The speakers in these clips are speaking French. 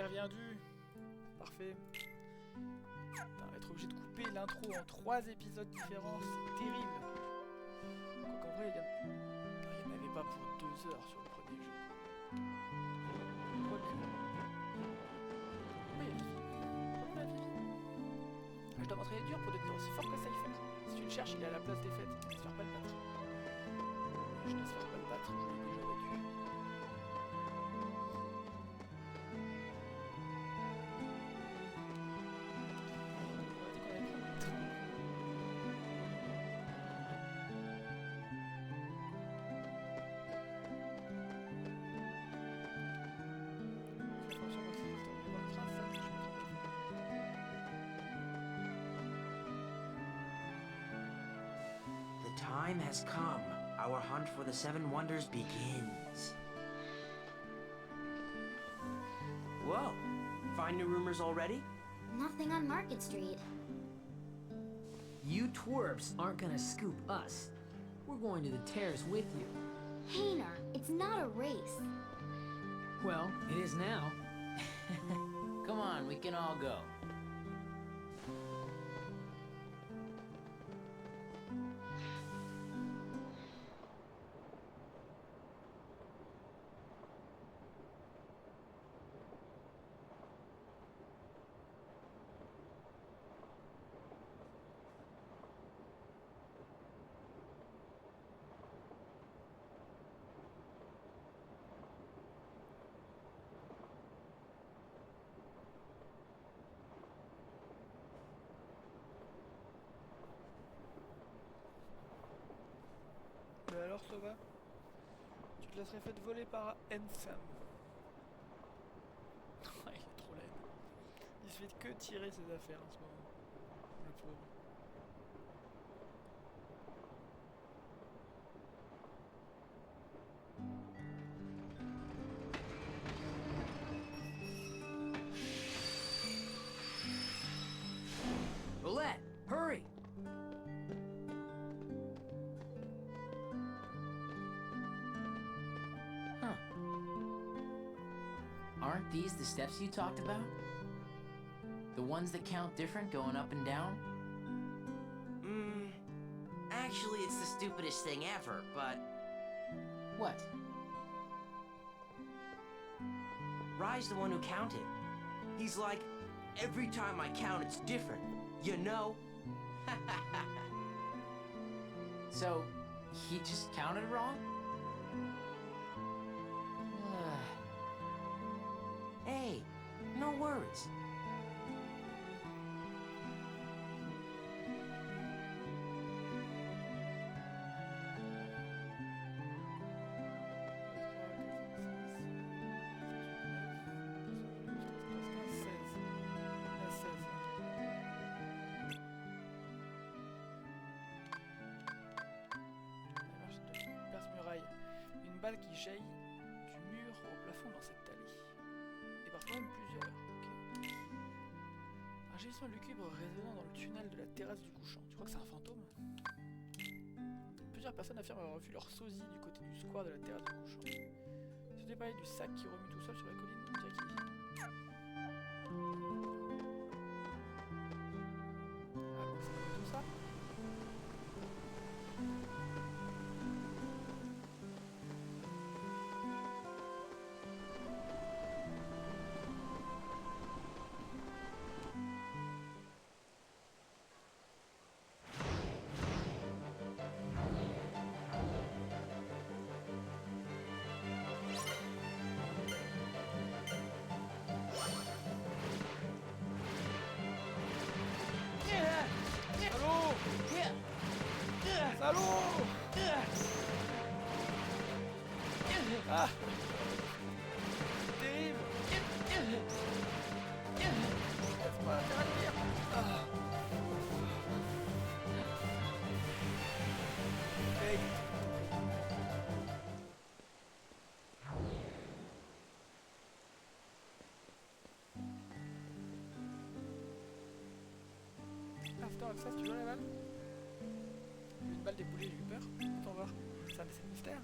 est reviendu. Parfait. Putain, être obligé de couper l'intro en 3 épisodes différents, c'est terrible. Donc en vrai, il y en avait pas pour 2 heures sur le premier jeu. Quoique... Oui, il y a Vivi. Pourquoi la Vivi? Je dois m'entraîner dur pour devenir aussi fort que Cypher. Si tu le cherches, il est à la place des fêtes. N'espère pas le battre. Je n'espère pas le battre, je l'ai déjà battu. The time has come. Our hunt for the Seven Wonders begins. Whoa! Find new rumors already? Nothing on Market Street. You twerps aren't gonna scoop us. We're going to the terrace with you. Hayner, it's not a race. Well, it is now. Come on, we can all go. Mais alors Sova, tu te laisserais fait voler par Ensam. Il est trop laid. Il se fait que tirer ses affaires en ce moment. Le pauvre. Roulette, hurry! Aren't these the steps you talked about? The ones that count different going up and down? Actually, it's the stupidest thing ever, but What? Rai's the one who counted. He's like, every time I count, it's different, you know? So, he just counted wrong? Hey, no worries. Une balle qui jaillit du mur au plafond dans cette allée. Et parfois même plusieurs. Ok. Un gémissement lugubre résonnant dans le tunnel de la terrasse du couchant. Tu crois que c'est un fantôme? Plusieurs personnes affirment avoir vu leur sosie du côté du square de la terrasse du couchant. Ce détail du sac qui remue tout seul sur la colline. On dirait qu'il vit. Alors, c'est quoi tout ça? Salaud! Ah! Terrible! Laisse-moi interagir! Ah! Hey! After Access, tu veux la balle? Une balle déboulée, j'ai eu peur. Attends voir. Ça, c'est le mystère.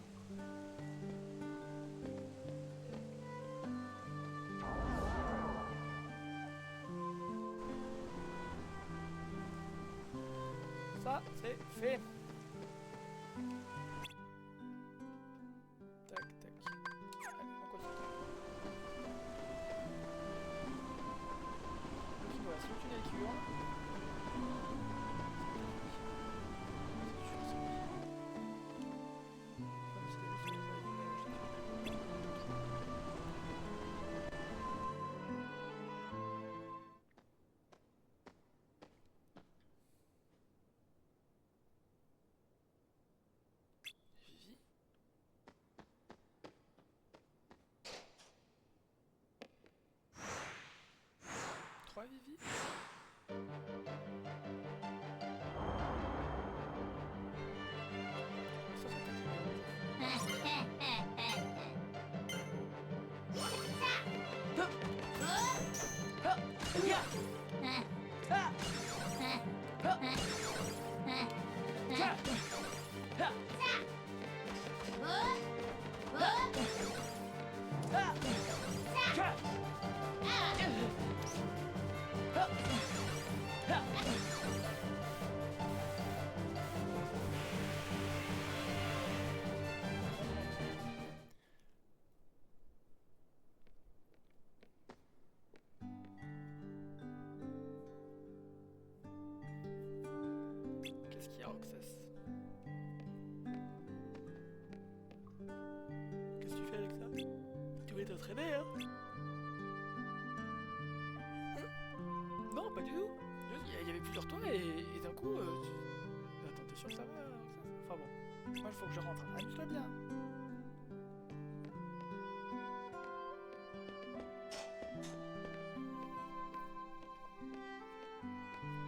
ça, c'est fait. Tac, tac. Allez, on continue. Donc il nous reste une tunnel qui hurle. Vivi. Trois Vivi. Ça, c'est Qu'est-ce qu'il y a, Roxas? Qu'est-ce que tu fais avec ça? Tu voulais t'entraîner, hein? Non, pas du tout. Il y avait plusieurs toits et d'un coup, attends, t'es sûr que ça va, Roxas? Enfin bon, moi il faut que je rentre. Amuse-toi bien.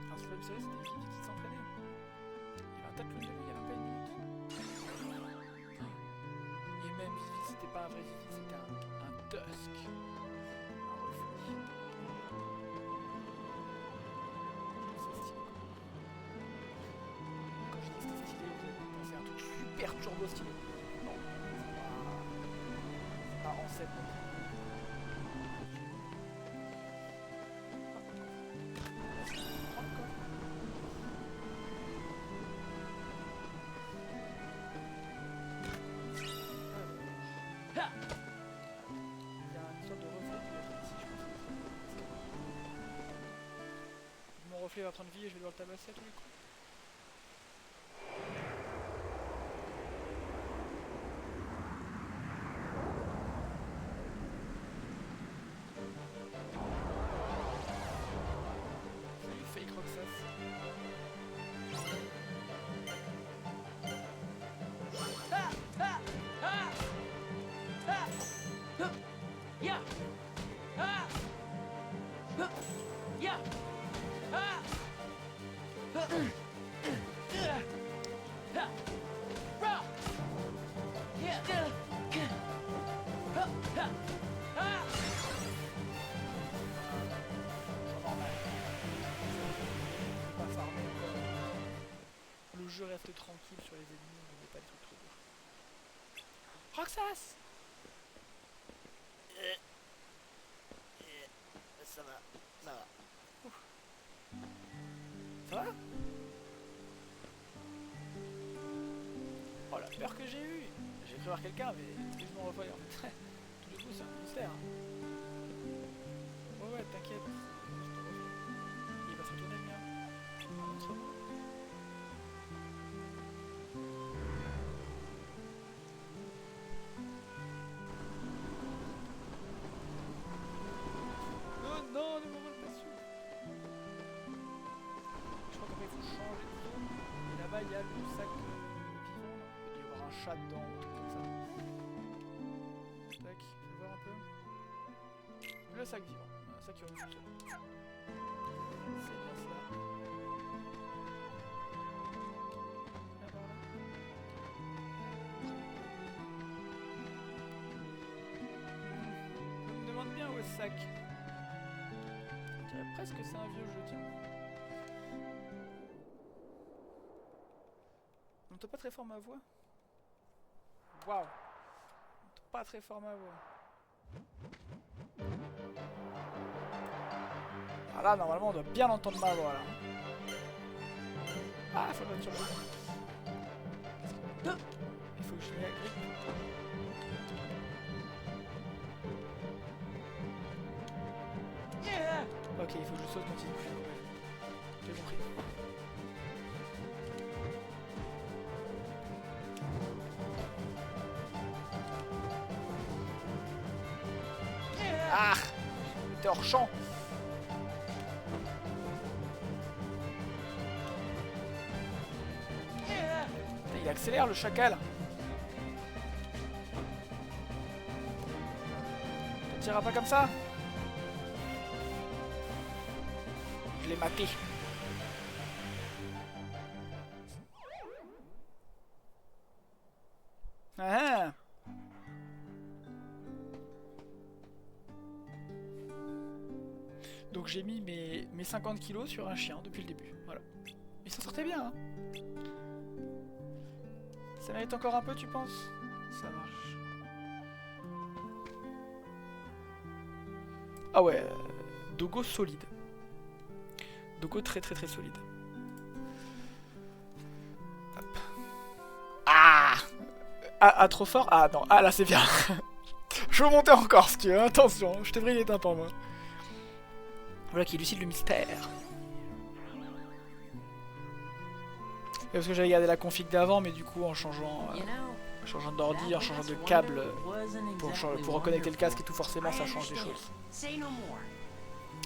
Alors c'est pas une série, c'était des filles qui s'entraînaient. Il y avait un tas de clones de lui, il y a même pas une minute. Et même Vivi, c'était pas un vrai Vivi, c'était un Tusk. Un reflet. C'est stylé. Quand je dis que c'était stylé, vous avez pensé à un truc super turbo stylé. Non, c'est pas en 7 non plus. Prends le coffre. Il y a une sorte de reflet qui va être ici, je pense. Mon reflet va prendre vie et je vais devoir le tabasser à tous les coups. Salut fake Roxas. Pas farmer encore. Le jeu reste tranquille sur les ennemis, mais pas des trucs trop durs. Roxas! Ça va, ça va. Ouf. Ça va? Oh la peur que j'ai eue! J'ai cru voir quelqu'un, mais c'est juste mon reflet en fait. Tout du coup, c'est un mystère. Ouais, ouais, t'inquiète. C'est juste ton reflet. Il va se retourner le mien. Montre-moi. Oh non, ne me vole pas dessus. Je crois qu'après il faut changer de zone. Et là-bas il y a le sac vivant. Il doit y avoir un chat dedans ou un truc comme ça. Tac, fais voir un peu. Le sac vivant. Un sac qui revient tout seul. C'est bien ça. Viens par là. Je me demande bien où est ce sac. Je dirais presque que c'est un vieux jeu, tiens. On entend pas très fort ma voix. Waouh. On entend pas très fort ma voix. Ah là, normalement, on doit bien entendre ma voix, là. Ah, faut que je sur le bouton. Il faut que je m'y agrippe. Ok, il faut que je saute quand il bouge. J'ai compris. Ah, t'es hors champ. Il accélère le chacal. Tu tireras pas comme ça. Je l'ai maté. Ah. Donc j'ai mis mes 50 kilos sur un chien depuis le début. Voilà. Il s'en sortait bien, hein. Ça mérite encore un peu, tu penses? Ça marche. Ah ouais, Dogo solide. Dogo très très très solide. Hop. Ah, ah trop fort? Ah non, ah là c'est bien. Je veux monter encore si tu veux, attention, je t'ai brillé les tympans moi. Voilà qui élucide le mystère. Et parce que j'avais gardé la config d'avant, mais du coup en changeant d'ordi, en changeant de câble pour reconnecter le casque et tout, forcément ça change des choses.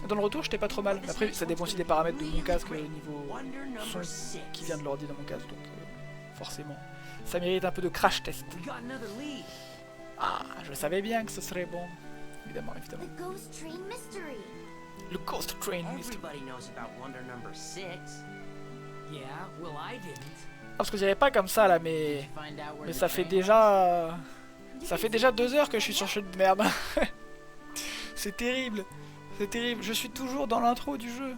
Dans le retour, j'étais pas trop mal. Après, ça dépend aussi des paramètres de mon casque niveau son qui vient de l'ordi dans mon casque, donc forcément. Ça mérite un peu de crash test. Ah, je savais bien que ce serait bon. Évidemment, évidemment. The Ghost Train Mystery. Le Ghost Train Mystery. Everybody knows about Wonder Number 6. Yeah, well, I didn't. Ah, parce que j'y avais pas comme ça là, mais ça fait déjà... Ça fait déjà 2 heures que je suis sur ce jeu de merde. C'est terrible. C'est terrible. Je suis toujours dans l'intro du jeu.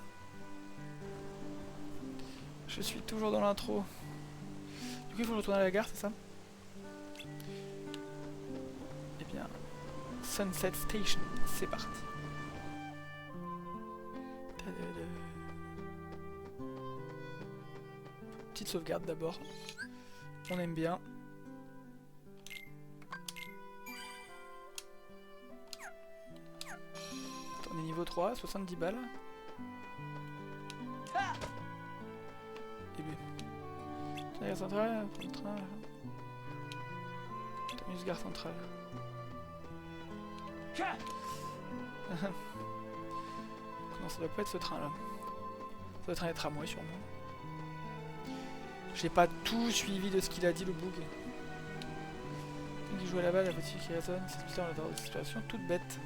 Je suis toujours dans l'intro. Du coup, il faut que je retourne à la gare, c'est ça? Eh bien, Sunset Station, c'est parti. Petite sauvegarde d'abord. On aime bien. On est niveau 3, 70 balles. Et bien. Gare centrale, train. Terminus gare centrale. Non, ça doit pas être ce train là. Ça doit être un tramway sûrement. J'ai pas tout suivi de ce qu'il a dit le bug. Il joue à la balle, la boutique qui résonne, c'est tout ça, on a des situations toutes bêtes.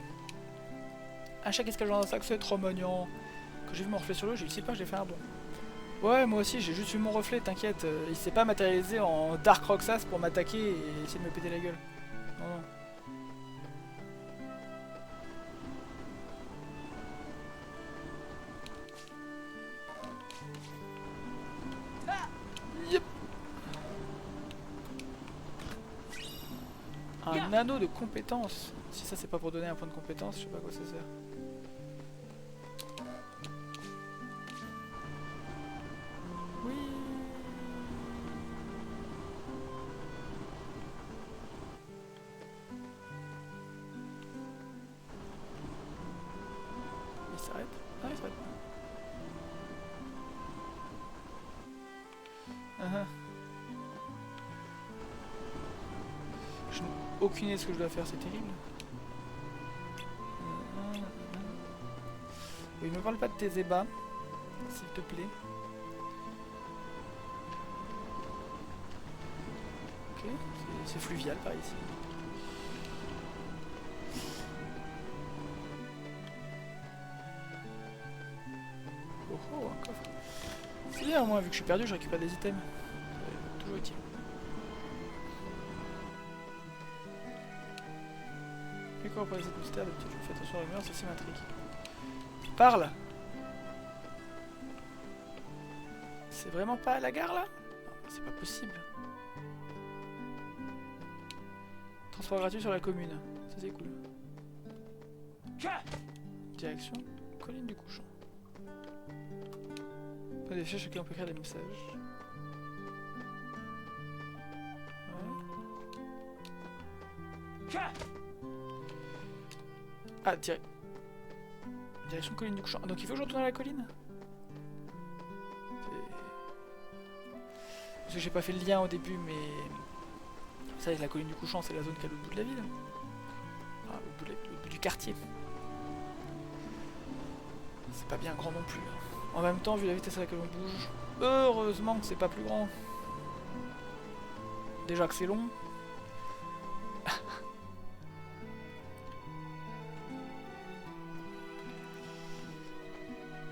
Un chat qui se cache dans un sac, c'est trop mignon. Quand j'ai vu mon reflet sur l'eau, j'ai dit pas, j'ai fait un bond. Ouais, moi aussi, j'ai juste vu mon reflet, t'inquiète. Il s'est pas matérialisé en Dark Roxas pour m'attaquer et essayer de me péter la gueule. Non, non. Yep. Un anneau de compétence. Si ça c'est pas pour donner un point de compétence, je sais pas à quoi ça sert. Oui. Il s'arrête? Ah, il s'arrête pas. Je n'ai aucune idée de ce que je dois faire, c'est terrible. Oui, me parle pas de tes ébats, s'il te plaît. Ok, c'est fluvial par ici. Oh oh, un coffre. C'est bien, moi, vu que je suis perdu, je récupère des items. C'est toujours utile. Et quoi pour les autres mystères, de petite, fais attention à la rumeur, c'est symétrique. Parle! C'est vraiment pas à la gare là? C'est pas possible. Transport gratuit sur la commune. Ça c'est cool. Direction colline du couchant. Pas des fiches, chacun peut écrire des messages. Ah, direction colline du couchant. Donc il faut que je retourne à la colline. Parce que j'ai pas fait le lien au début, mais... Ça, la colline du couchant, c'est la zone qui est à l'autre bout de la ville. Ah, au bout du quartier. C'est pas bien grand non plus. En même temps, vu la vitesse à laquelle on bouge, heureusement que c'est pas plus grand. Déjà que c'est long.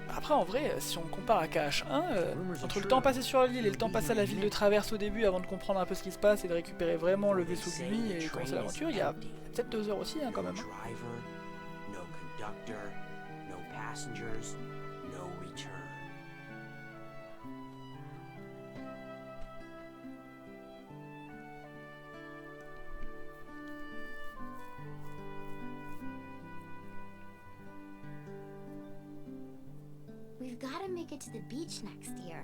Après, en vrai, si on compare à KH1, entre le temps passé sur l'île et le temps passé à la ville de Traverse au début avant de comprendre un peu ce qui se passe et de récupérer vraiment le vaisseau de nuit et commencer l'aventure, il y a peut-être 2 heures aussi, hein, quand même. No conductor, no passengers, no return. We've got to make it to the beach next year.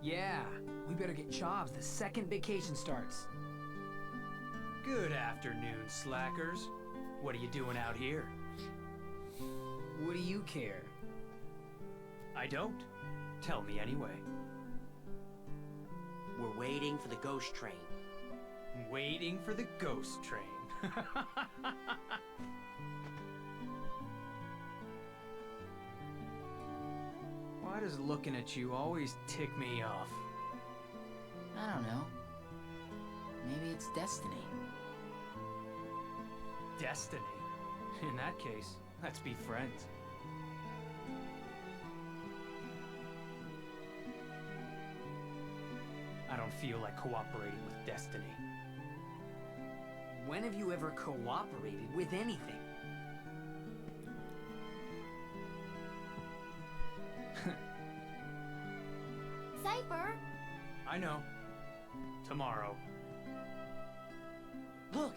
Yeah, we better get jobs the second vacation starts. Good afternoon, slackers. What are you doing out here? What do you care? I don't. Tell me anyway. We're waiting for the ghost train. Waiting for the ghost train. Why does looking at you always tick me off? I don't know. Maybe it's destiny. Destiny? In that case, let's be friends. I don't feel like cooperating with destiny. When have you ever cooperated with anything? Cypher! I know. Tomorrow. Look!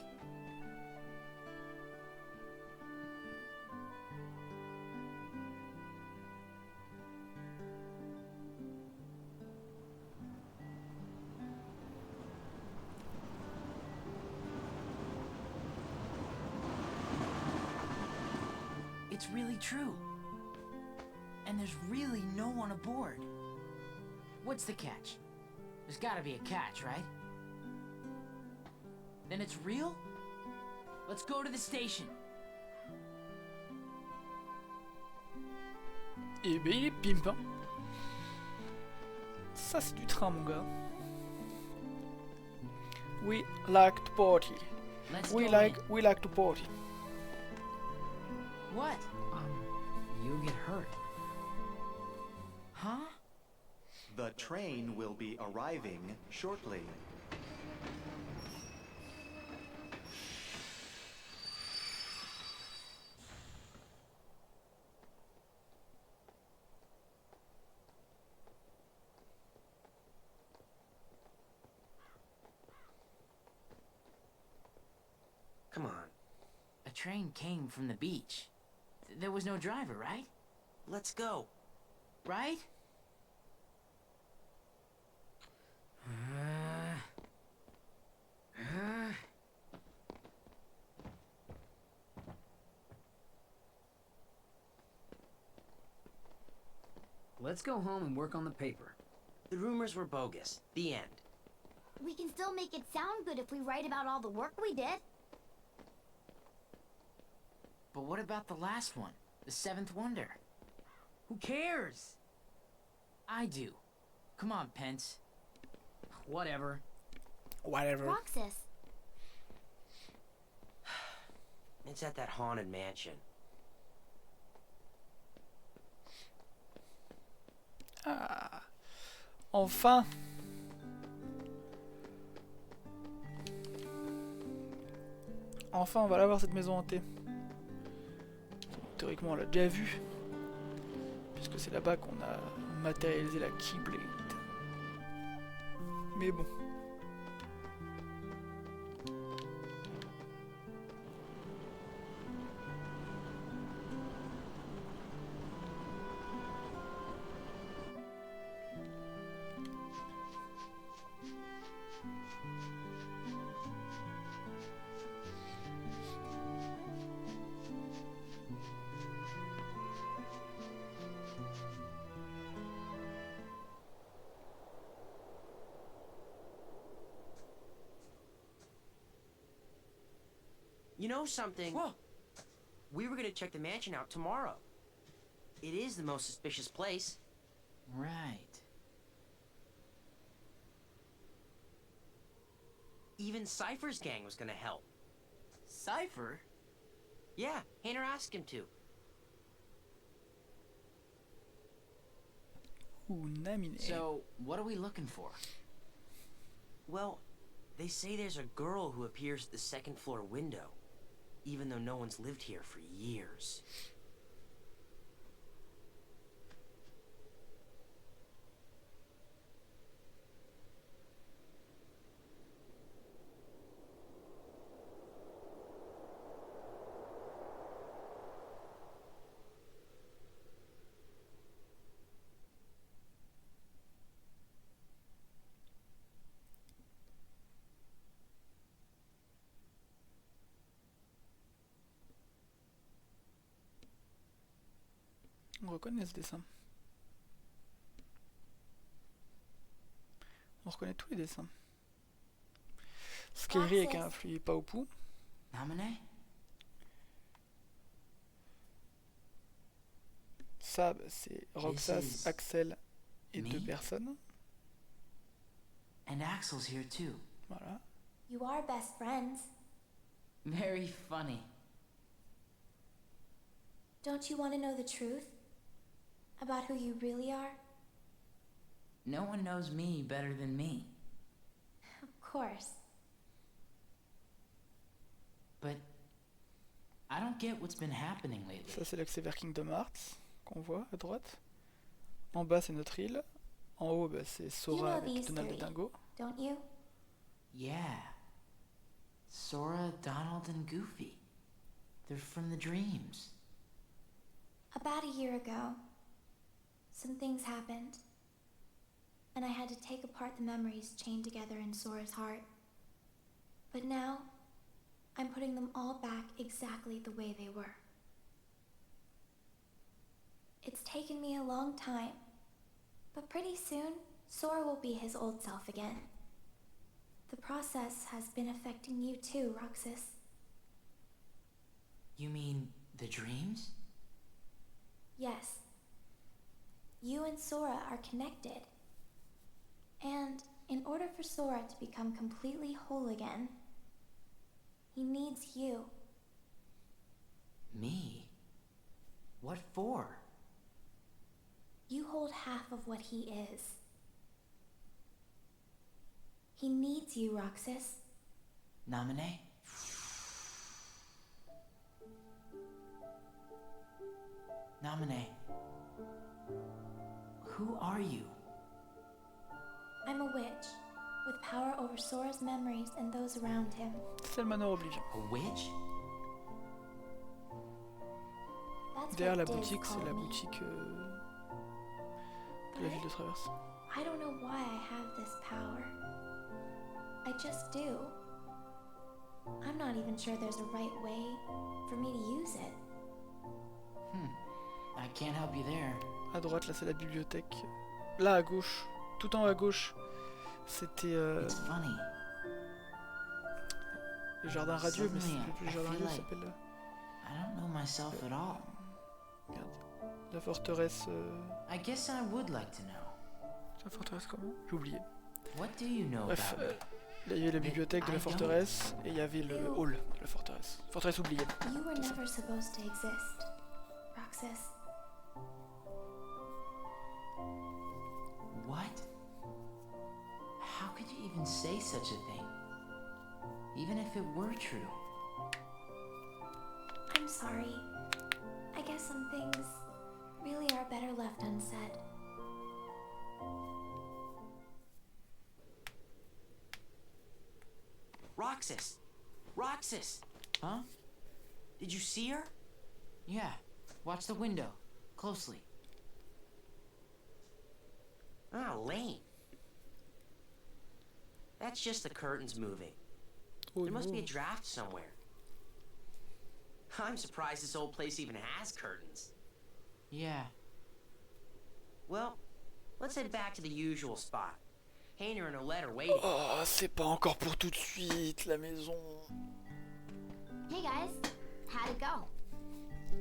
It's really true. And there's really no one aboard. What's the catch? There's gotta be a catch, right? Then it's real? Let's go to the station. Et ben il est pimp, hein. Ça c'est du train, mon gars. We like to party. Let's We go like to party. What? You'll get hurt. Huh? The train will be arriving shortly. Come on, A train came from the beach. There was no driver, right? let's go. Right? Let's go home and work on the paper. The rumors were bogus. The end. We can still make it sound good if we write about all the work we did. But what about the last one? The seventh wonder? Who cares? I do. Come on, Pence. Whatever. Whatever. Roxas. It's at that haunted mansion. Ah. Enfin. Enfin, on va la voir cette maison hantée. Théoriquement, on l'a déjà vue. Puisque c'est là-bas qu'on a matérialisé la Keyblade. Mais bon. You know something? Whoa! We were gonna check the mansion out tomorrow. It is the most suspicious place. Right. Even Cypher's gang was gonna help. Cypher? Yeah, Hayner asked him to. Ouh, Naminé. So, what are we looking for? Well, they say there's a girl who appears at the second floor window, even though no one's lived here for years. On reconnaît ce dessin. On reconnaît tous les dessins. Scary avec un flux pas au pouls. Naminé? Sab, c'est Roxas, This is Axel et me? 2 personnes. And Axel's here too. Voilà. You are best friends. Very funny. Don't you want to know the truth? About who you really are? No one knows me better than me. Of course. But I don't get what's been happening lately. Ça, c'est l'accès vers Kingdom Hearts qu'on voit à droite. En bas, c'est notre île. En haut, bah, c'est Sora You know avec these Donald three. le Dingo. Don't you? Yeah. Sora, Donald, and Goofy. They're from the dreams. About a year ago, some things happened. And I had to take apart the memories chained together in Sora's heart. But now, I'm putting them all back exactly the way they were. It's taken me a long time, but pretty soon, Sora will be his old self again. The process has been affecting you too, Roxas. You mean the dreams? Yes. You and Sora are connected. And in order for Sora to become completely whole again, he needs you. Me? What for? You hold half of what he is. He needs you, Roxas. Naminé? Naminé. Who are you? I'm a witch, with power over Sora's memories and those around him. C'est le manoir Oblivion. A witch? That's Derrière la what Diz boutique, c'est called la me. boutique de la ville de Traverse. I don't know why I have this power. I just do. I'm not even sure there's a right way for me to use it. I can't help you there. À droite, là, c'est la bibliothèque. Là, à gauche, tout en haut à gauche, c'était It's funny. le jardin radieux, mais c'est Suddenly, plus le I jardin feel radieux, ça like- s'appelle là. I don't know myself at all. Regarde. La forteresse. I guess I would like to know. La forteresse comment? J'ai oublié. What do you know Bref, about me? là, il y avait la bibliothèque de I la don't. forteresse et il y avait le hall de la forteresse. Forteresse oubliée. You were never supposed to exist, Roxas. What? How could you even say such a thing? Even if it were true. I'm sorry. I guess some things really are better left unsaid. Roxas! Roxas! Huh? Did you see her? Yeah. Watch the window. Closely. Ah, lame. That's just the curtains moving. Oh There must be a non. draft somewhere. I'm surprised this old place even has curtains. Yeah. Well, let's head back to the usual spot. Hayner and Olette are waiting. Oh, c'est pas encore pour tout de suite, la maison. Hey guys, how'd it go?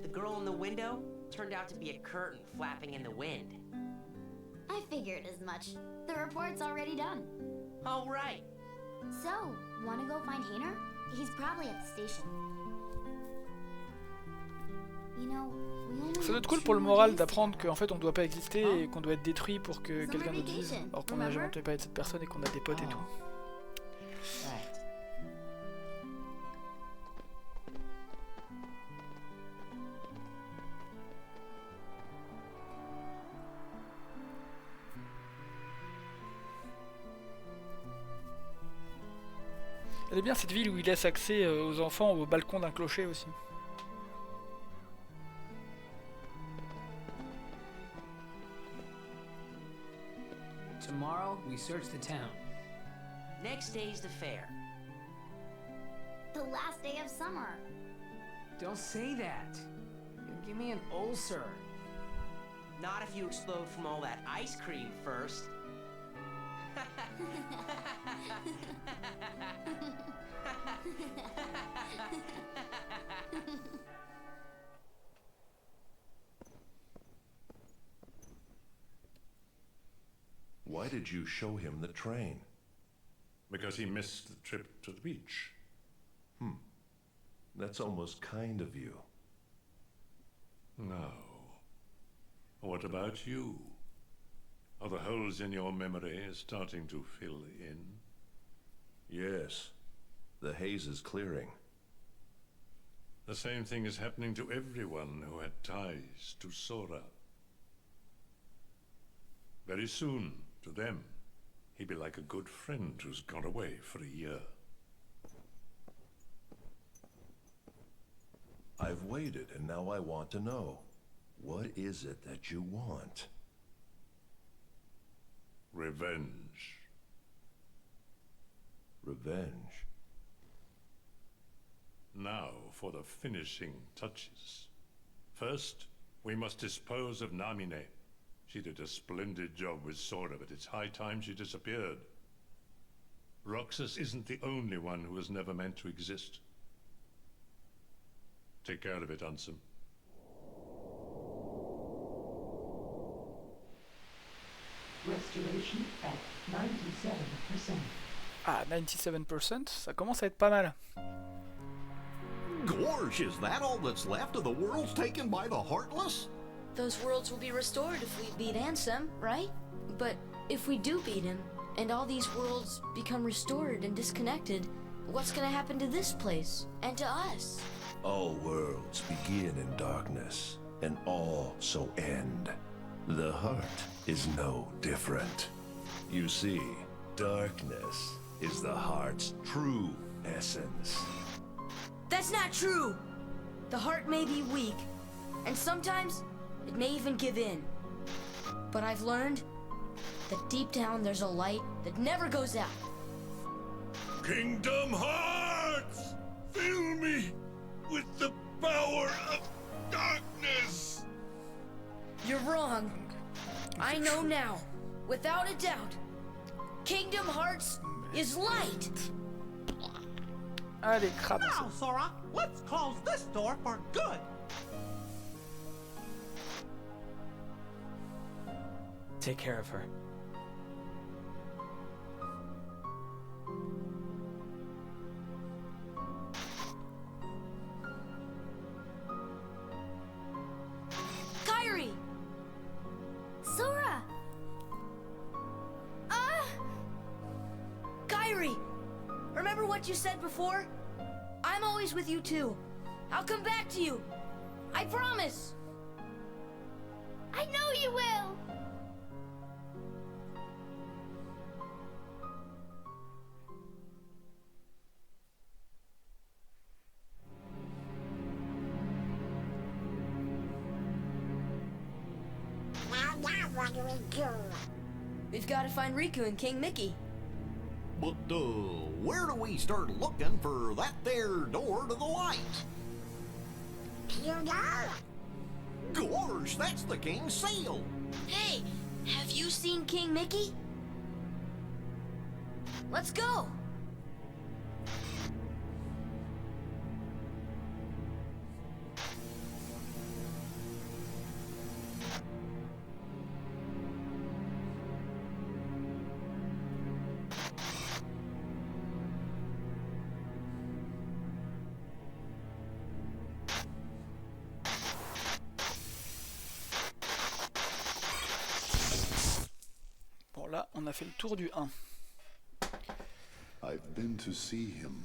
The girl in the window turned out to be a curtain flapping in the wind. I figured as much. The report's already done. Oh, right. So, wanna go find Hayner? He's probably at the station. You know, we only Ça doit être have cool pour le 2 moral days d'apprendre together. qu'en fait on doit pas exister et qu'on doit être détruit pour que Summer quelqu'un nous dise, vacation, alors qu'on n'a jamais remember? entendu parler de cette personne et qu'on a des potes et tout. Right. Elle est bien cette ville où il laisse accès aux enfants au balcon d'un clocher aussi. Tomorrow, we search the town. Next day's the fair. The last day of summer. Don't say that. You'll give me an ulcer. Not if you explode from all that ice cream first. Why did you show him the train? Because he missed the trip to the beach. That's almost kind of you. No. What about you? Are the holes in your memory starting to fill in? Yes. The haze is clearing. The same thing is happening to everyone who had ties to Sora. Very soon, to them, he'd be like a good friend who's gone away for a year. I've waited, and now I want to know. What is it that you want? Revenge. Revenge? Now for the finishing touches. First, we must dispose of Namine. She did a splendid job with Sora, but it's high time she disappeared. Roxas isn't the only one who was never meant to exist. Take care of it, Ansem. Restoration at 97%. Ah, 97%, ça commence à être pas mal. Gorge, is that all that's left of the worlds taken by the Heartless? Those worlds will be restored if we beat Ansem, right? But if we do beat him, and all these worlds become restored and disconnected, what's gonna happen to this place? And to us? All worlds begin in darkness, and all so end. The heart is no different. You see, darkness is the heart's true essence. That's not true! The heart may be weak, and sometimes it may even give in. But I've learned that deep down there's a light that never goes out. Kingdom Hearts! Fill me with the power of darkness! You're wrong. I know now, without a doubt. Kingdom Hearts is light! Allez, crame. Now, Sora, let's close this door for good. Take care of her. Kairi! Sora! Kairi! Remember what you said before? I'm always with you too. I'll come back to you. I promise! I know you will! Now what do we do? We've got to find Riku and King Mickey. But, where do we start looking for that there door to the light? You know? Gorge, that's the king's seal. Hey, have you seen King Mickey? Let's go! là, on a fait le tour du 1. I've been to see him.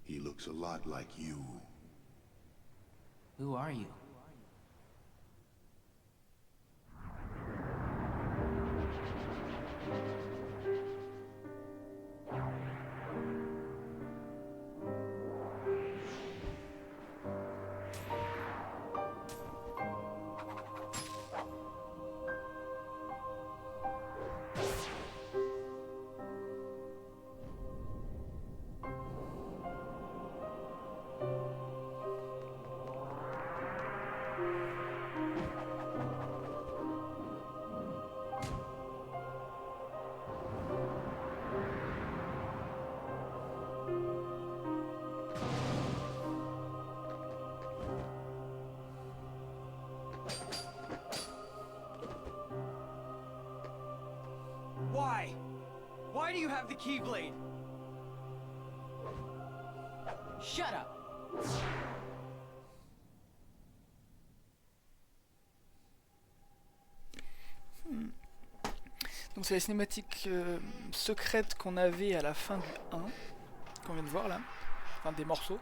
He looks a lot like you. Who are you? Why? Why do you have the Keyblade? Shut up! Donc c'est la cinématique secrète qu'on avait à la fin du 1, qu'on vient de voir là, enfin des morceaux.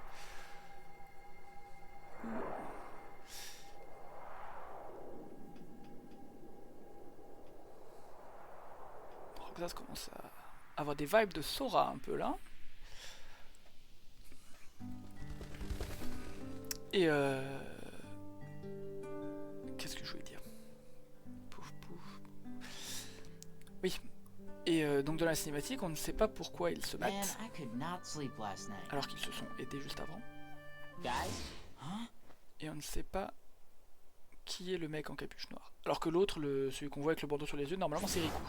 Ça commence à avoir des vibes de Sora un peu là. Et qu'est-ce que je voulais dire? Pouf pouf. Oui. Et donc dans la cinématique, on ne sait pas pourquoi ils se battent. Alors qu'ils se sont aidés juste avant. Et on ne sait pas qui est le mec en capuche noire. Alors que l'autre, celui qu'on voit avec le bandeau sur les yeux, normalement c'est Riku.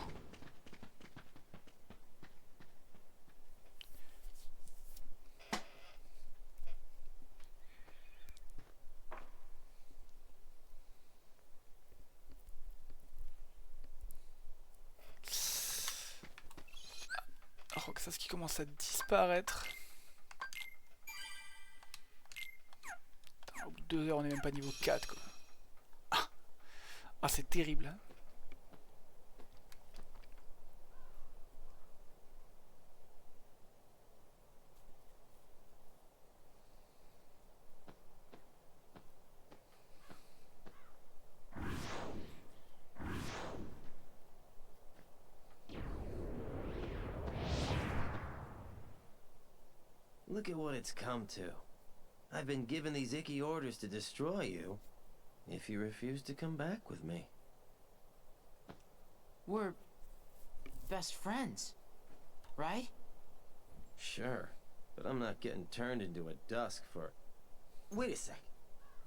Roxas qui commence à disparaître. Putain, au bout de 2 heures, on est même pas niveau 4 quoi. Ah c'est terrible. Hein. Look at what it's come to. I've been given these icky orders to destroy you if you refuse to come back with me. We're best friends, right? Sure, but I'm not getting turned into a dusk for... Wait a sec.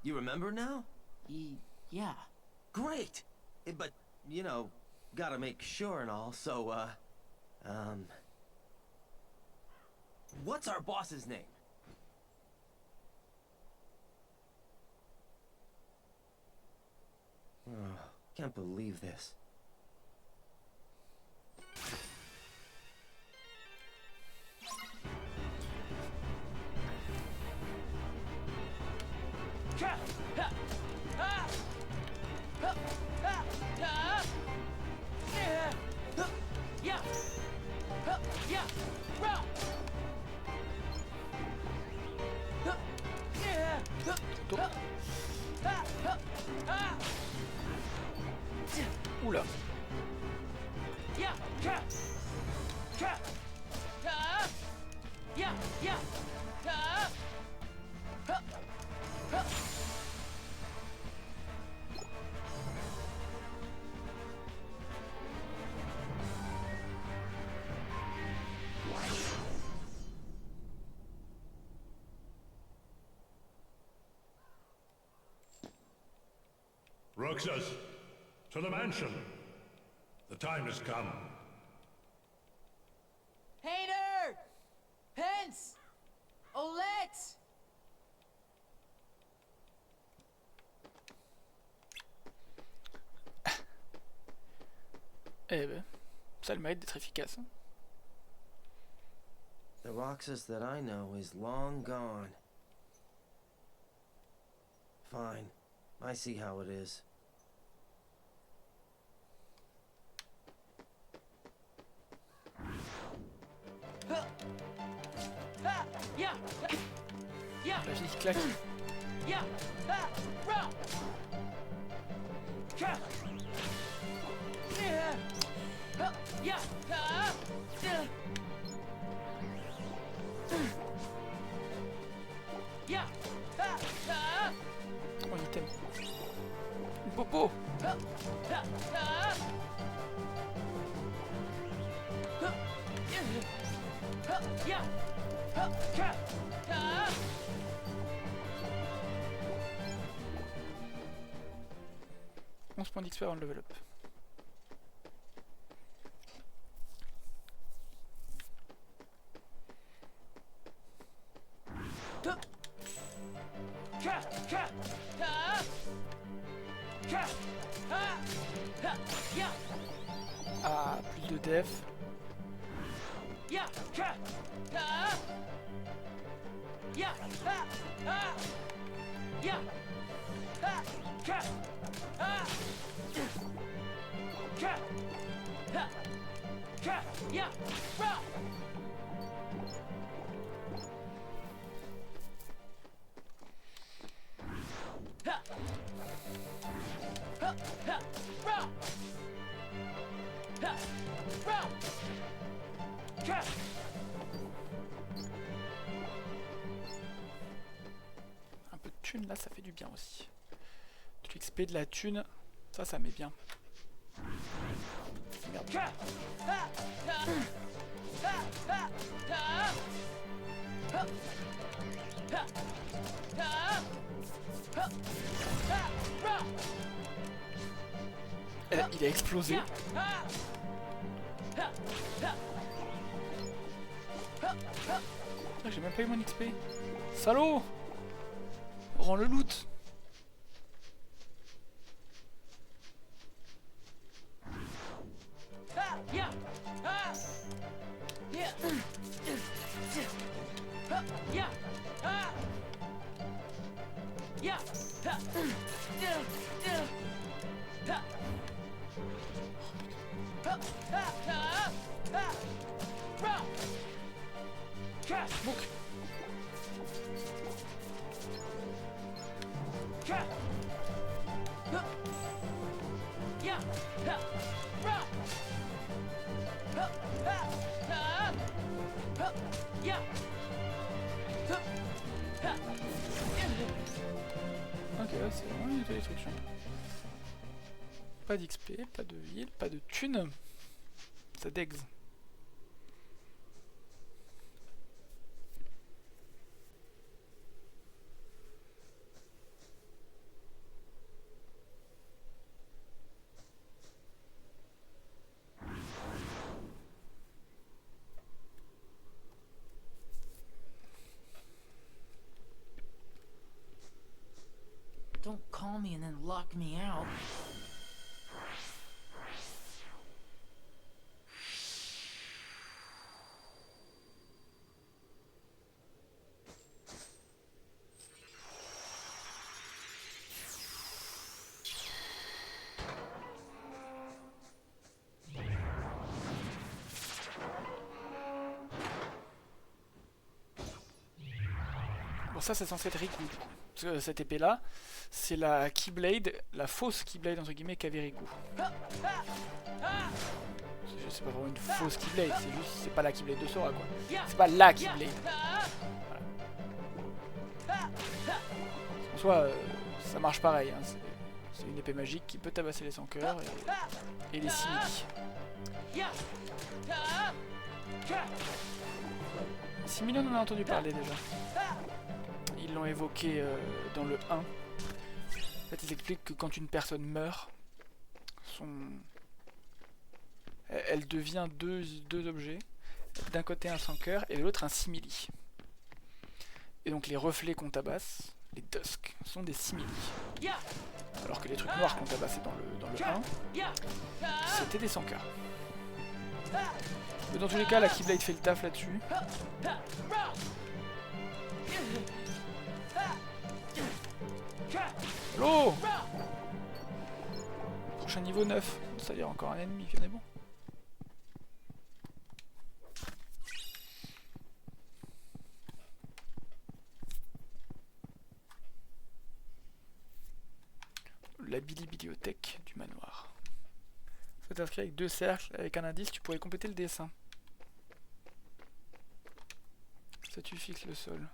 You remember now? Yeah. Great! But, you know, gotta make sure and all, so, what's our boss's name? Oh, can't believe this. Oula. Roxas, to the mansion. The time has come. Hayner! Pence! Olette! Eh ben, ça a le mérite d'être efficace. Hein. The Roxas that I know is long gone. Fine. I see how it is. La fille qui claque. Oh, l'item. Une popo. On se prend d'XP avant le level up. Ah, plus de def. Un peu de thune là, ça fait du bien aussi. De l'XP, de la thune, ça met bien. Merde. Il a explosé. J'ai même pas eu mon XP. Salaud! Rends le loot. Bouc. Ok, c'est vraiment une destruction. Pas d'XP, pas de ville, pas de thunes. Ça degs. Don't call me and then lock me out. Bon, ça c'est censé être Riku. Parce que cette épée là, c'est la Keyblade, la fausse Keyblade entre guillemets qu'avait Riku. C'est pas vraiment une fausse Keyblade, c'est juste, c'est pas la Keyblade de Sora quoi. C'est pas la Keyblade. Voilà. En soi, ça marche pareil, hein. C'est une épée magique qui peut tabasser les sans cœurs et les simili. Simili on en a entendu parler déjà. Ils l'ont évoqué dans le 1. En fait, ils expliquent que quand une personne meurt, elle devient deux objets. D'un côté un sans cœur et de l'autre un simili. Et donc les reflets qu'on tabasse, les Dusk, sont des simili. Alors que les trucs noirs qu'on tabassait dans le 1, c'était des sans cœur. Mais dans tous les cas, la Keyblade fait le taf là-dessus. L'eau. Prochain niveau 9, c'est-à-dire encore un ennemi, on est bon. la bibliothèque du manoir. C'est inscrit avec 2 cercles. Avec un indice, tu pourrais compléter le dessin. Statue fixe le sol.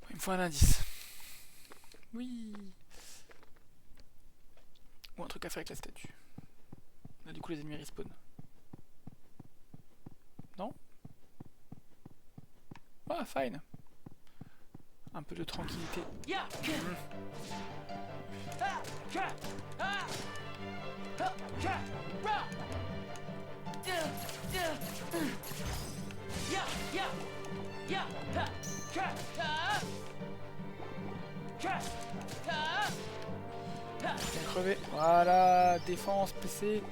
Il me faut un indice. Oui. Ou un truc à faire avec la statue. Là, du coup, les ennemis respawn. Non? Ah, fine. Un peu de tranquillité. Bien crevé. Voilà, défense, PC.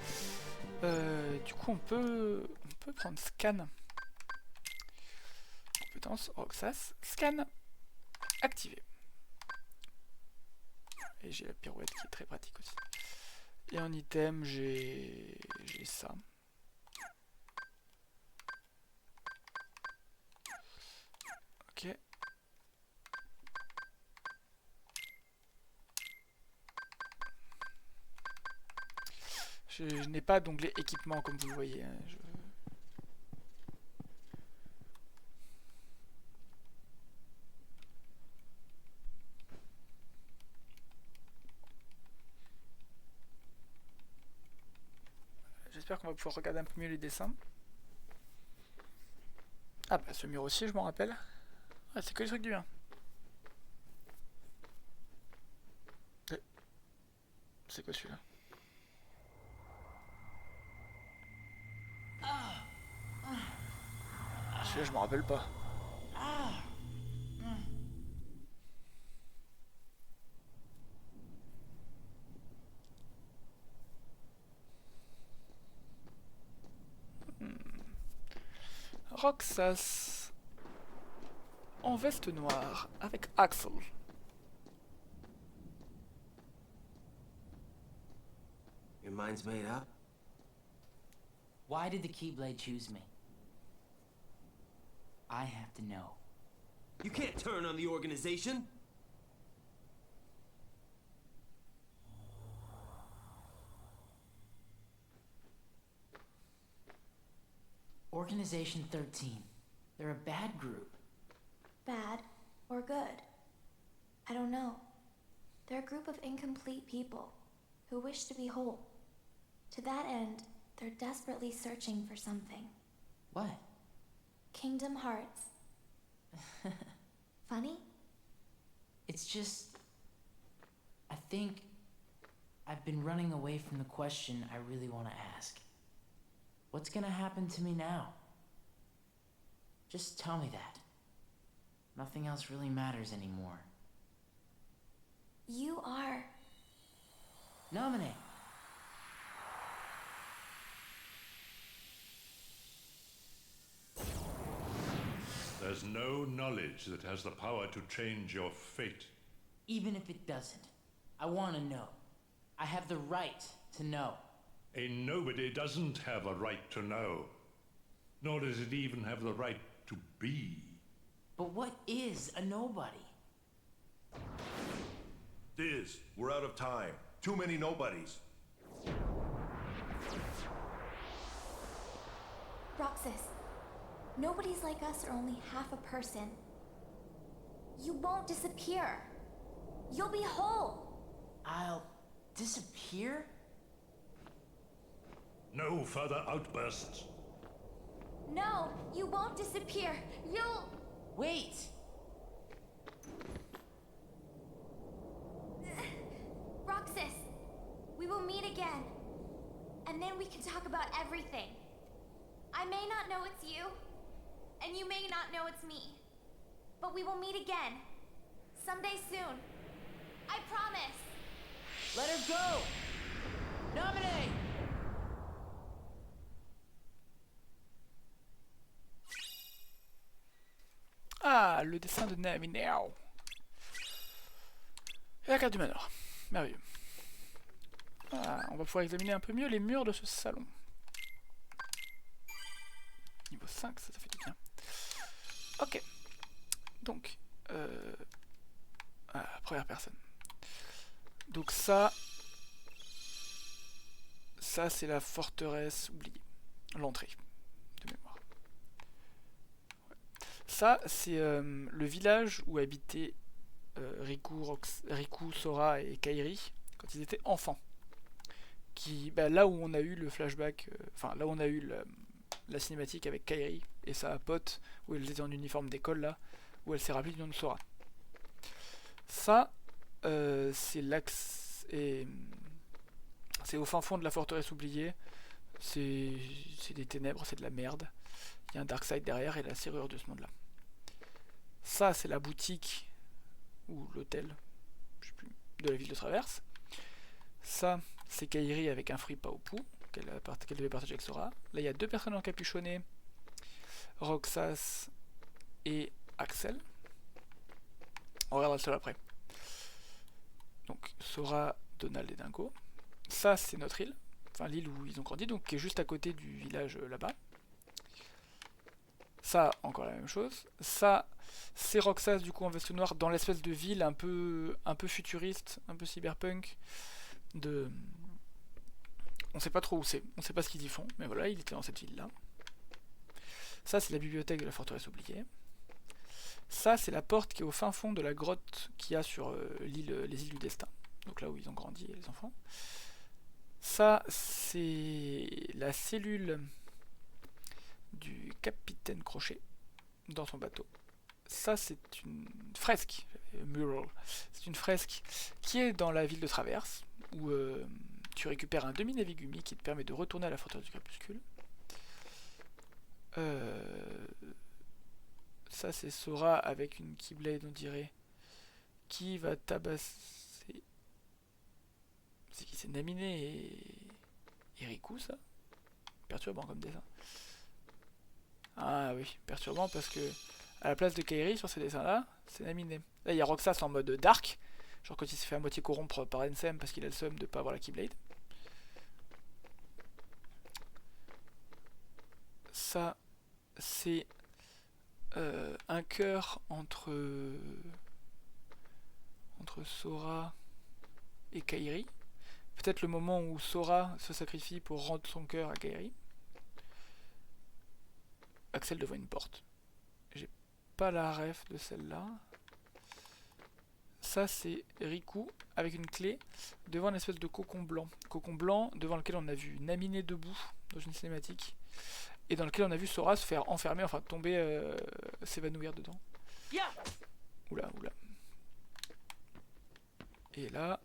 Du coup, on peut prendre scan. Compétence Roxas. Scan. Activé. Et j'ai la pirouette qui est très pratique aussi. Et en item, j'ai ça. Ok. Je n'ai pas d'onglet équipement comme vous le voyez. Hein. J'espère qu'on va pouvoir regarder un peu mieux les dessins. Ah bah ce mur aussi je m'en rappelle. Ah c'est que les trucs du 1. C'est quoi celui-là? Celui-là je m'en rappelle pas. Roxas en veste noire avec Axel. Your mind's made up? Why did the Keyblade choose me? I have to know. You can't turn on the organization. Organization 13. They're a bad group. Bad or good? I don't know. They're a group of incomplete people who wish to be whole. To that end, they're desperately searching for something. What? Kingdom Hearts. Funny? It's just... I think I've been running away from the question I really want to ask. What's gonna happen to me now? Just tell me that. Nothing else really matters anymore. You are... Namine! There's no knowledge that has the power to change your fate. Even if it doesn't, I want to know. I have the right to know. A nobody doesn't have a right to know. Nor does it even have the right to be. But what is a nobody? Diz, we're out of time. Too many nobodies. Roxas, nobodies like us are only half a person. You won't disappear. You'll be whole. I'll disappear? No further outbursts. No, you won't disappear. You'll... Wait! Roxas, we will meet again. And then we can talk about everything. I may not know it's you, and you may not know it's me. But we will meet again. Someday soon. I promise. Let her go! Nominate! Ah, le dessin de Namine. Et la carte du manoir. Merveilleux. Ah, on va pouvoir examiner un peu mieux les murs de ce salon. Niveau 5, ça fait du bien. Ok. Donc, première personne. Donc ça c'est la forteresse oubliée, l'entrée de mémoire. Ça c'est le village où habitaient Riku, Sora et Kairi quand ils étaient enfants. Là où on a eu le flashback, là où on a eu la cinématique avec Kairi et sa pote, où elle était en uniforme d'école là, où elle s'est rappelée du nom de Sora. Ça, c'est l'axe, et c'est au fin fond de la forteresse oubliée. C'est des ténèbres, c'est de la merde. Il y a un Darkseid derrière et la serrure de ce monde là. Ça, c'est la boutique ou l'hôtel, je sais plus, de la ville de Traverse. Ça, c'est Kairi avec un fruit Paopu qu'elle devait partager avec Sora. Là, il y a deux personnes encapuchonnées, Roxas et Axel. On regardera le seul après. Donc, Sora, Donald et Dingo. Ça, c'est notre île, enfin l'île où ils ont grandi, donc qui est juste à côté du village là-bas. Ça, encore la même chose. Ça, c'est Roxas du coup en veste noire dans l'espèce de ville un peu futuriste, un peu cyberpunk. On sait pas trop où c'est, on sait pas ce qu'ils y font, mais voilà, il était dans cette ville-là. Ça, c'est la bibliothèque de la forteresse oubliée. Ça, c'est la porte qui est au fin fond de la grotte qu'il y a sur les îles du destin. Donc là où ils ont grandi, les enfants. Ça, c'est la cellule du capitaine Crochet dans son bateau. Ça, c'est une fresque, mural. C'est une fresque qui est dans la ville de Traverse, où tu récupères un demi-navigumi qui te permet de retourner à la forteresse du crépuscule. Ça, c'est Sora avec une Keyblade, on dirait, qui va tabasser. C'est qui? C'est Naminé et Riku, ça? Perturbant comme dessin. Ah oui, perturbant parce que à la place de Kairi sur ces dessins-là, c'est Naminé. Là, il y a Roxas en mode dark, genre quand il s'est fait à moitié corrompre par Ensem parce qu'il a le seum de pas avoir la Keyblade. Ça, c'est un cœur entre Sora et Kairi. Peut-être le moment où Sora se sacrifie pour rendre son cœur à Kairi. Axel devant une porte. J'ai pas la ref de celle-là. Ça, c'est Riku avec une clé devant une espèce de cocon blanc. Cocon blanc devant lequel on a vu Naminé debout dans une cinématique. Et dans lequel on a vu Sora se faire enfermer, enfin tomber, s'évanouir dedans. Oula, oula. Et là...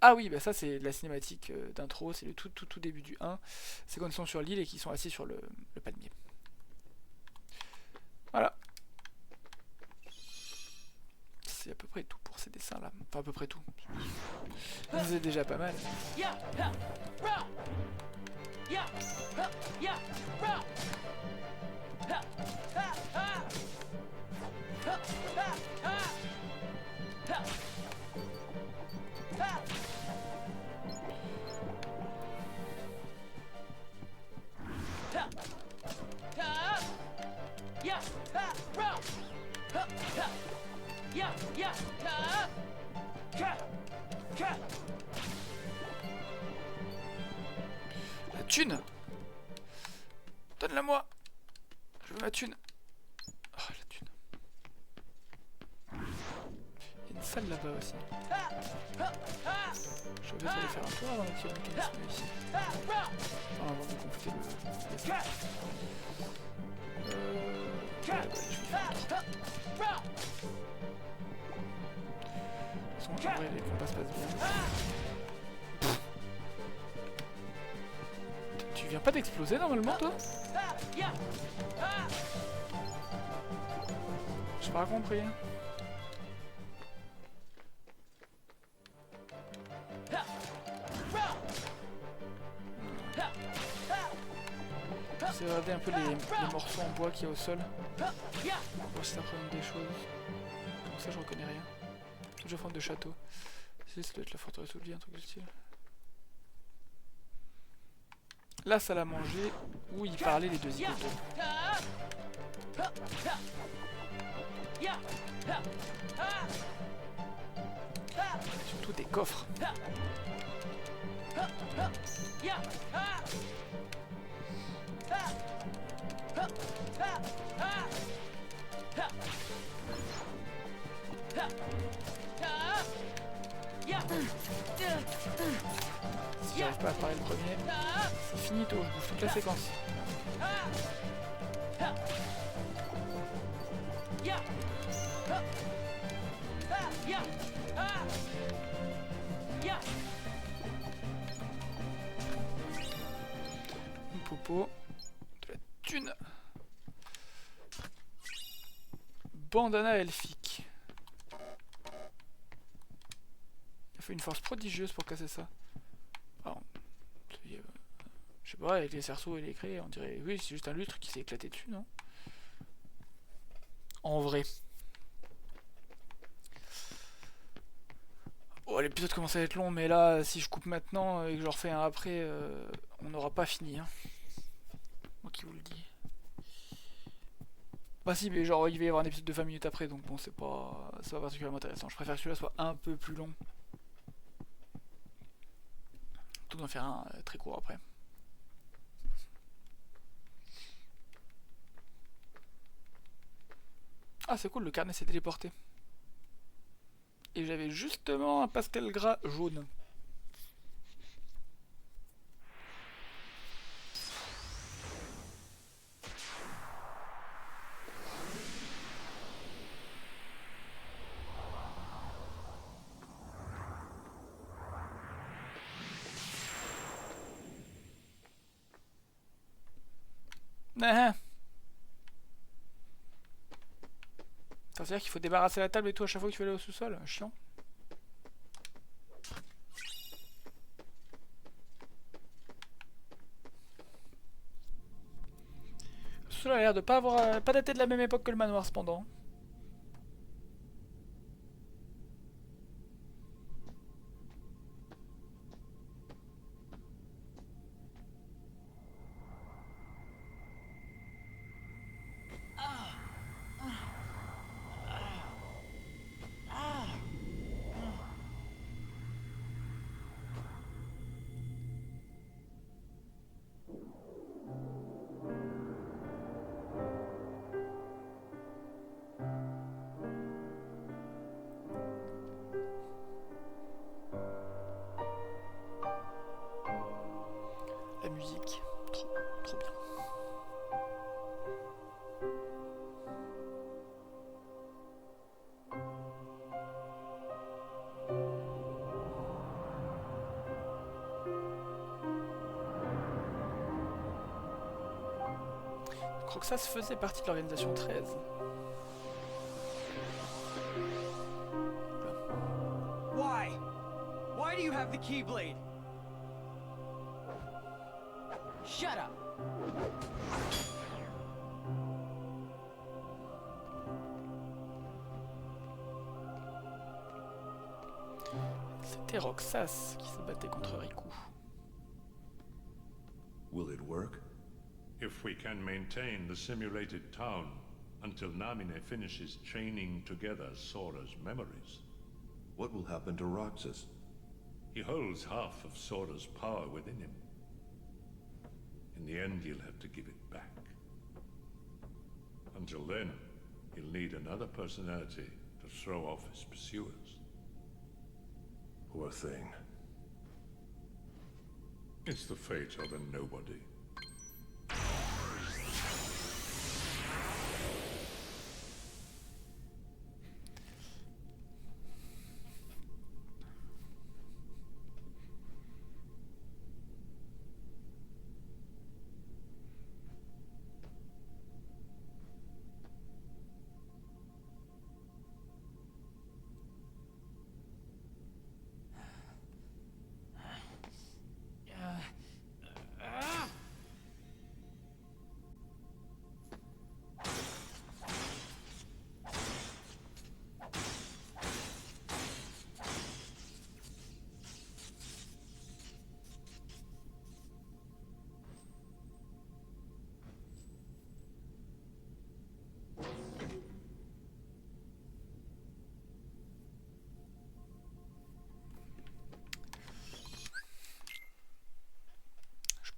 Ah oui, bah ça c'est la cinématique d'intro, c'est le tout début du 1. C'est quand ils sont sur l'île et qu'ils sont assis sur le palmier. Voilà. C'est à peu près tout pour ces dessins-là. Enfin, à peu près tout. C'est déjà pas mal. La thune! Donne-la-moi! Je veux ma thune! Oh, la thune. Il y a une salle là-bas aussi. Je vais aller faire un tour avant d'activer le mécanisme ici. Enfin, avant de compléter le dessin. Ouais, bah, je vais faire un tour. De toute façon, j'aimerais les combats se passent bien. Tu viens pas d'exploser normalement, toi? J'ai pas compris. J'ai regardé un peu les morceaux en bois qu'il y a au sol. Pour voir si ça représente des choses. Comme ça, je reconnais rien. Toujours forme de château. Ça doit être la forteresse oubliée, un truc du style. La salle à manger où il parlait les deux zigotos. Surtout des coffres. Si j'arrive pas à parler le premier, c'est finito, je bouffe toute la séquence. Une popo, de la thune. Bandana elfique. Il faut une force prodigieuse pour casser ça. Alors, je sais pas, avec les cerceaux et les craies, on dirait... Oui, c'est juste un lustre qui s'est éclaté dessus, non? En vrai. Oh, l'épisode commence à être long, mais là, si je coupe maintenant et que je refais un après, on n'aura pas fini. Hein. Moi qui vous le dis. Bah si, mais genre, il va y avoir un épisode de 20 minutes après, donc bon, c'est pas particulièrement intéressant. Je préfère que celui-là soit un peu plus long. Tout d'en faire un très court après. Ah, c'est cool, le carnet s'est téléporté. Et j'avais justement un pastel gras jaune. Ça veut dire qu'il faut débarrasser la table et tout à chaque fois que tu vas aller au sous-sol, chiant. Le sous-sol a l'air de pas dater de la même époque que le manoir cependant. La musique, trop bien. Je crois que ça se faisait partie de l'organisation 13. Why? Why do you have the Keyblade? Shut up! C'était Roxas qui se battait contre Riku. Will it work? If we can maintain the simulated town until Namine finishes chaining together Sora's memories. What will happen to Roxas? He holds half of Sora's power within him. In the end, he'll have to give it back. Until then, he'll need another personality to throw off his pursuers. Poor thing. It's the fate of a nobody.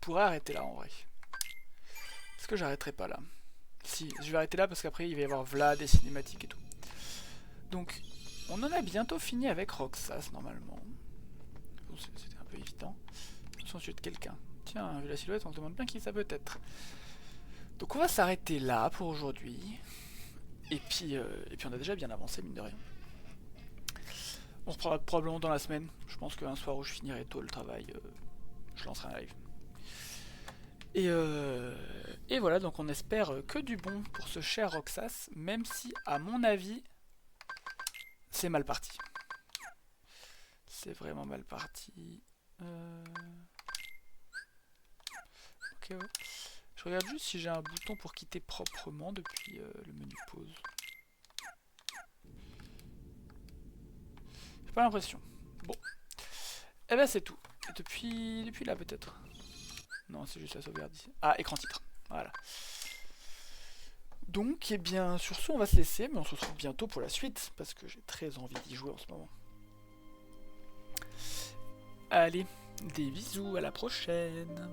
pourrais arrêter là en vrai. Est-ce que j'arrêterai pas là? Si, je vais arrêter là parce qu'après il va y avoir Vlad, des cinématiques et tout. Donc, on en a bientôt fini avec Roxas normalement. Bon, c'était un peu évident. Attention, je suis de quelqu'un. Tiens, vu la silhouette, on se demande bien qui ça peut être. Donc on va s'arrêter là pour aujourd'hui. Et puis on a déjà bien avancé, mine de rien. On reprendra probablement dans la semaine. Je pense qu'un soir où je finirai tôt le travail, je lancerai un live. Et voilà, donc on espère que du bon pour ce cher Roxas, même si, à mon avis, c'est mal parti. C'est vraiment mal parti. Ok, ouais. Je regarde juste si j'ai un bouton pour quitter proprement depuis le menu pause. J'ai pas l'impression. Bon. Eh ben c'est tout. Depuis là peut-être. Non, c'est juste la sauvegarde ici. Ah, écran titre. Voilà. Donc, eh bien, sur ce, on va se laisser, mais on se retrouve bientôt pour la suite, parce que j'ai très envie d'y jouer en ce moment. Allez, des bisous, à la prochaine.